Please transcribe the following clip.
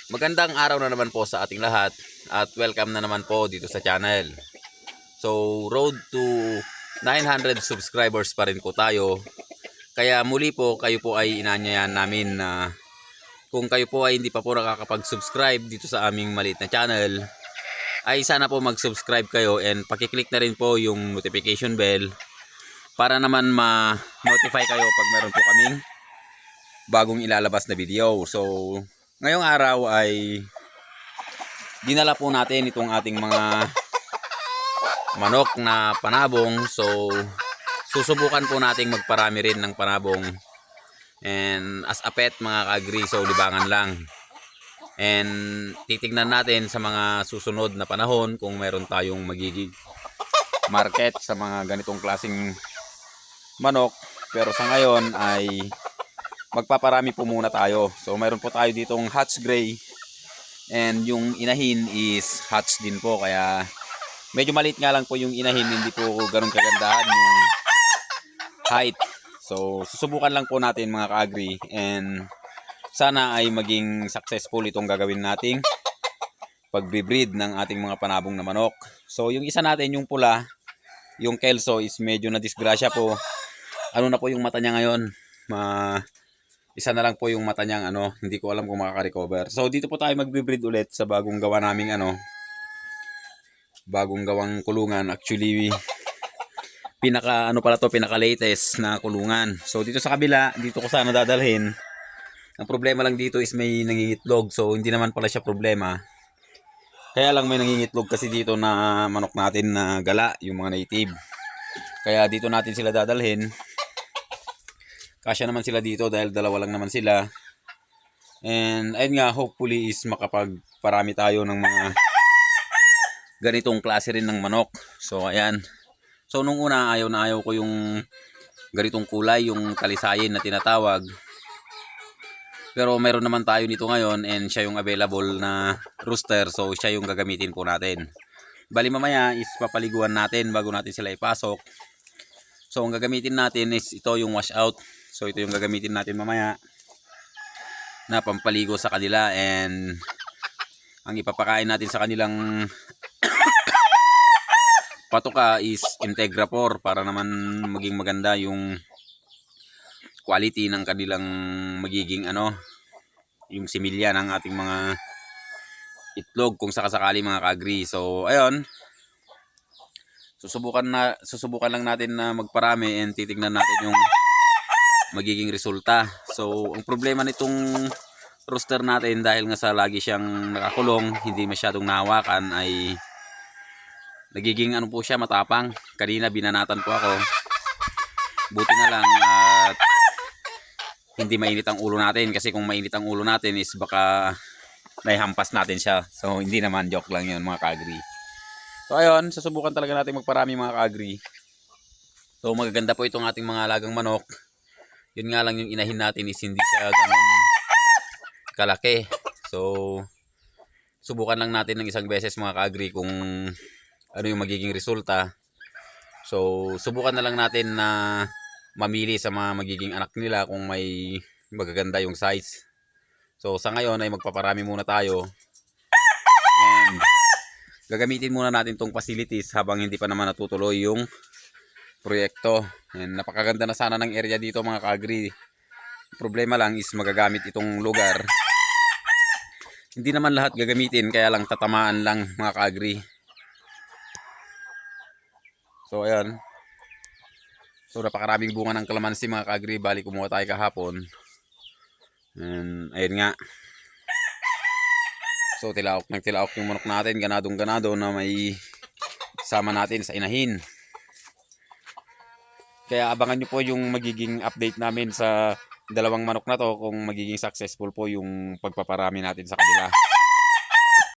Magandang araw na naman po sa ating lahat at welcome na naman po dito sa channel. So, road to 900 subscribers pa rin po tayo. Kaya muli po, kayo po ay inanyayahan namin na kung kayo po ay hindi pa po nakakapag-subscribe dito sa aming maliit na channel, ay sana po mag-subscribe kayo and pakiclick na rin po yung notification bell para naman ma-notify kayo pag meron po kaming bagong ilalabas na video. So, ngayong araw ay dinala po natin itong ating mga manok na panabong. So, susubukan po nating magparami rin ng panabong. And as a pet mga ka-agri, so libangan lang. And titignan natin sa mga susunod na panahon kung meron tayong magiging market sa mga ganitong klaseng manok. Pero sa ngayon ay magpaparami po muna tayo. So mayroon po tayo ditong Hatch Gray. And yung inahin is Hatch din po. Kaya medyo maliit nga lang po yung inahin. Hindi po ganun kagandahan yung height. So susubukan lang po natin mga ka-agri. And sana ay maging successful itong gagawin nating pagbe-breed ng ating mga panabong na manok. So yung isa natin, yung pula, yung Kelso is medyo na disgrasya po. Ano na po yung mata niya ngayon? Isa na lang po yung mata niyang hindi ko alam kung makaka-recover. So dito po tayo magbe-breed ulit sa bagong gawa naming bagong gawang kulungan. Actually pinaka latest na kulungan. So dito sa kabila, dito ko sana dadalhin. Ang problema lang dito is may nangingitlog. So hindi naman pala siya problema. Kaya lang may nangingitlog kasi dito na manok natin na gala, yung mga native. Kaya dito natin sila dadalhin. Kasya naman sila dito dahil dalawa lang naman sila. And ayun nga, hopefully is makapagparami tayo ng mga ganitong klase rin ng manok. So ayan. So nung una ayaw na ayaw ko yung ganitong kulay, yung talisayin na tinatawag. Pero meron naman tayo nito ngayon and siya yung available na rooster. So siya yung gagamitin po natin. Bali mamaya is papaliguan natin bago natin sila ipasok. So ang gagamitin natin is ito yung washout. So ito yung gagamitin natin mamaya na pampaligo sa kanila. And ang ipapakain natin sa kanilang patuka is Integra 4 para naman maging maganda yung quality ng kanilang magiging yung similya ng ating mga itlog kung sakasakali mga ka-agri. So ayun, susubukan lang natin na magparami and titignan natin yung magiging resulta. So ang problema nitong rooster natin dahil nga sa lagi siyang nakakulong, hindi masyadong nahawakan, ay nagiging po siya, matapang. Kanina binanatan po ako. Buti na lang at hindi mainit ang ulo natin, kasi kung mainit ang ulo natin is baka naihampas natin siya. So hindi naman, joke lang yun mga ka-agri. So ayun, susubukan talaga natin magparami mga ka-agri. So magaganda po itong ating mga alagang manok. Yun nga lang, yung inahin natin is hindi siya ganun kalaki. So subukan lang natin ng isang beses mga ka-agri kung ano yung magiging resulta. So subukan na lang natin na mamili sa mga magiging anak nila kung may magaganda yung size. So sa ngayon ay magpaparami muna tayo. And gagamitin muna natin tong facilities habang hindi pa naman natutuloy yung proyekto. And napakaganda na sana ng area dito mga ka-agri. Problema lang is magagamit itong lugar. Hindi naman lahat gagamitin, kaya lang tatamaan lang mga ka-agri. So ayan. So napakaraming bunga ng kalamansi mga ka-agri. Bali kumuha tayo kahapon. And ayun nga. So nagtilaok yung manok natin. Ganadong ganado na may sama natin sa inahin. Kaya abangan nyo po yung magiging update namin sa dalawang manok na to kung magiging successful po yung pagpaparami natin sa kanila.